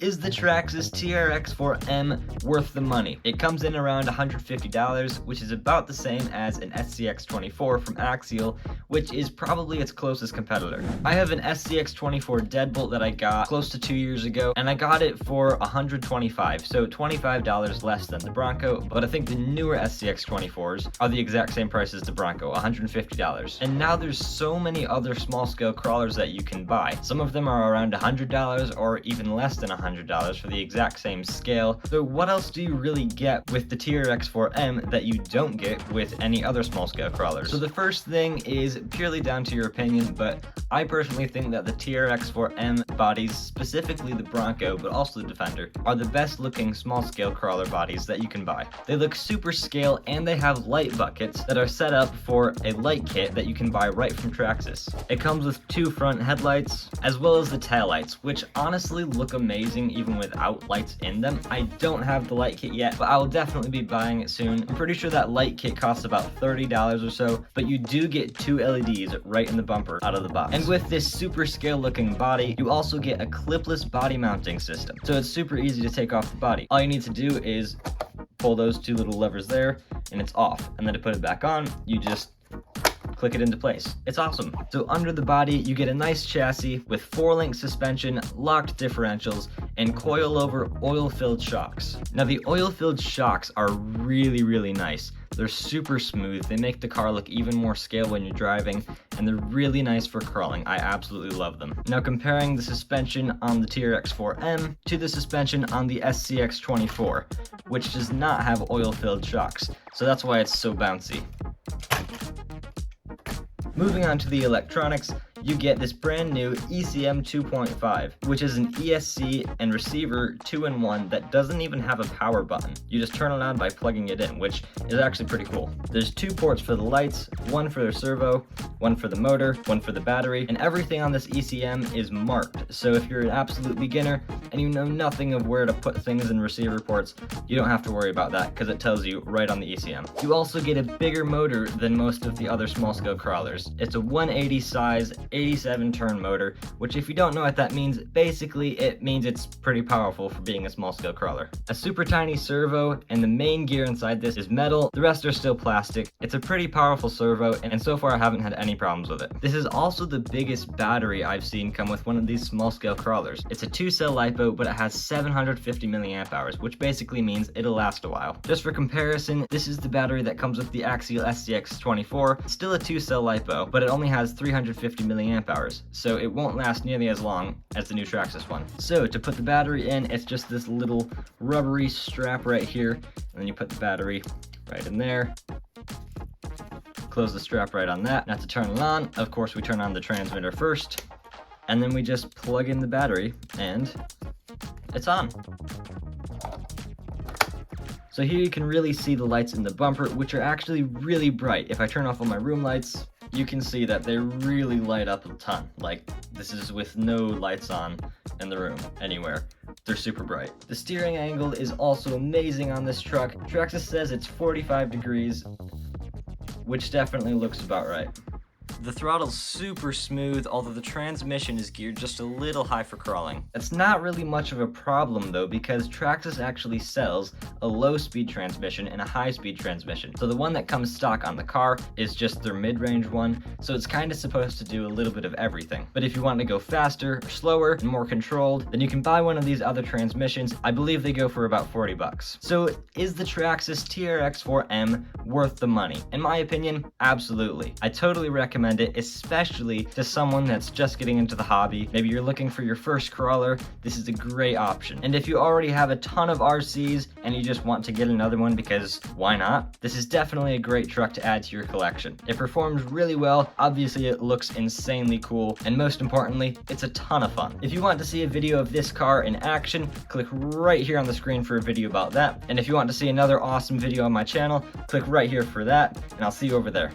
Is the Traxxas TRX4m worth the money? It comes in around $150, which is about the same as an SCX24 from Axial, which is probably its closest competitor. I have an SCX24 deadbolt that I got close to 2 years ago, and I got it for $125, so $25 less than the Bronco, but I think the newer SCX24s are the exact same price as the Bronco, $150. And now there's so many other small-scale crawlers that you can buy. Some of them are around $100 or even less than $100 for the exact same scale. So what else do you really get with the TRX4m that you don't get with any other small scale crawlers? So the first thing is purely down to your opinion, but I personally think that the TRX4m bodies, specifically the Bronco, but also the Defender, are the best looking small scale crawler bodies that you can buy. They look super scale and they have light buckets that are set up for a light kit that you can buy right from Traxxas. It comes with 2 front headlights as well as the tail lights, which honestly look amazing even without lights in them. I don't have the light kit yet, but I will definitely be buying it soon. I'm pretty sure that light kit costs about $30 or so, but you do get 2 LEDs right in the bumper out of the box. And with this super scale looking body, you also get a clipless body mounting system. So it's super easy to take off the body. All you need to do is pull those 2 little levers there and it's off. And then to put it back on, you just click it into place. It's awesome. So under the body, you get a nice chassis with 4-link suspension, locked differentials, and coil-over oil-filled shocks. Now the oil-filled shocks are really nice. They're super smooth, they make the car look even more scale when you're driving, and they're really nice for crawling. I absolutely love them. Now comparing the suspension on the TRX4m to the suspension on the SCX24, which does not have oil-filled shocks, so that's why it's so bouncy. Moving on to the electronics, you get this brand new ECM 2.5, which is an ESC and receiver 2-in-1 that doesn't even have a power button. You just turn it on by plugging it in, which is actually pretty cool. There's 2 ports for the lights, 1 for the servo, 1 for the motor, 1 for the battery, and everything on this ECM is marked. So if you're an absolute beginner and you know nothing of where to put things in receiver ports, you don't have to worry about that because it tells you right on the ECM. You also get a bigger motor than most of the other small scale crawlers. It's a 180 size 87 turn motor, which if you don't know what that means, basically it means it's pretty powerful for being a small scale crawler. A super tiny servo, and the main gear inside this is metal, the rest are still plastic. It's a pretty powerful servo, and so far I haven't had any problems with it. This is also the biggest battery I've seen come with one of these small scale crawlers. It's a 2-cell LiPo, but it has 750 milliamp hours, which basically means it'll last a while. Just for comparison, this is the battery that comes with the Axial SCX24, still a 2-cell LiPo, but it only has 350 milliamp hours, so it won't last nearly as long as the new Traxxas one. So to put the battery in, it's just this little rubbery strap right here, and then you put the battery right in there. Close the strap right on that. Now to turn it on, of course we turn on the transmitter first, and then we just plug in the battery, and it's on. So here you can really see the lights in the bumper, which are actually really bright. If I turn off all my room lights, you can see that they really light up a ton. Like, this is with no lights on in the room anywhere. They're super bright. The steering angle is also amazing on this truck. Traxxas says it's 45 degrees, which definitely looks about right. The throttle's super smooth, although the transmission is geared just a little high for crawling. It's not really much of a problem though, because Traxxas actually sells a low-speed transmission and a high-speed transmission. So the one that comes stock on the car is just their mid-range one, so it's kind of supposed to do a little bit of everything. But if you want to go faster, or slower, and more controlled, then you can buy one of these other transmissions. I believe they go for about $40. So is the Traxxas TRX4m worth the money? In my opinion, absolutely. I totally recommend it, especially to someone that's just getting into the hobby. Maybe you're looking for your first crawler, this is a great option. And if you already have a ton of RCs and you just want to get another one because why not? This is definitely a great truck to add to your collection. It performs really well, obviously it looks insanely cool, and most importantly, it's a ton of fun. If you want to see a video of this car in action, click right here on the screen for a video about that. And if you want to see another awesome video on my channel, click right here for that, and I'll see you over there.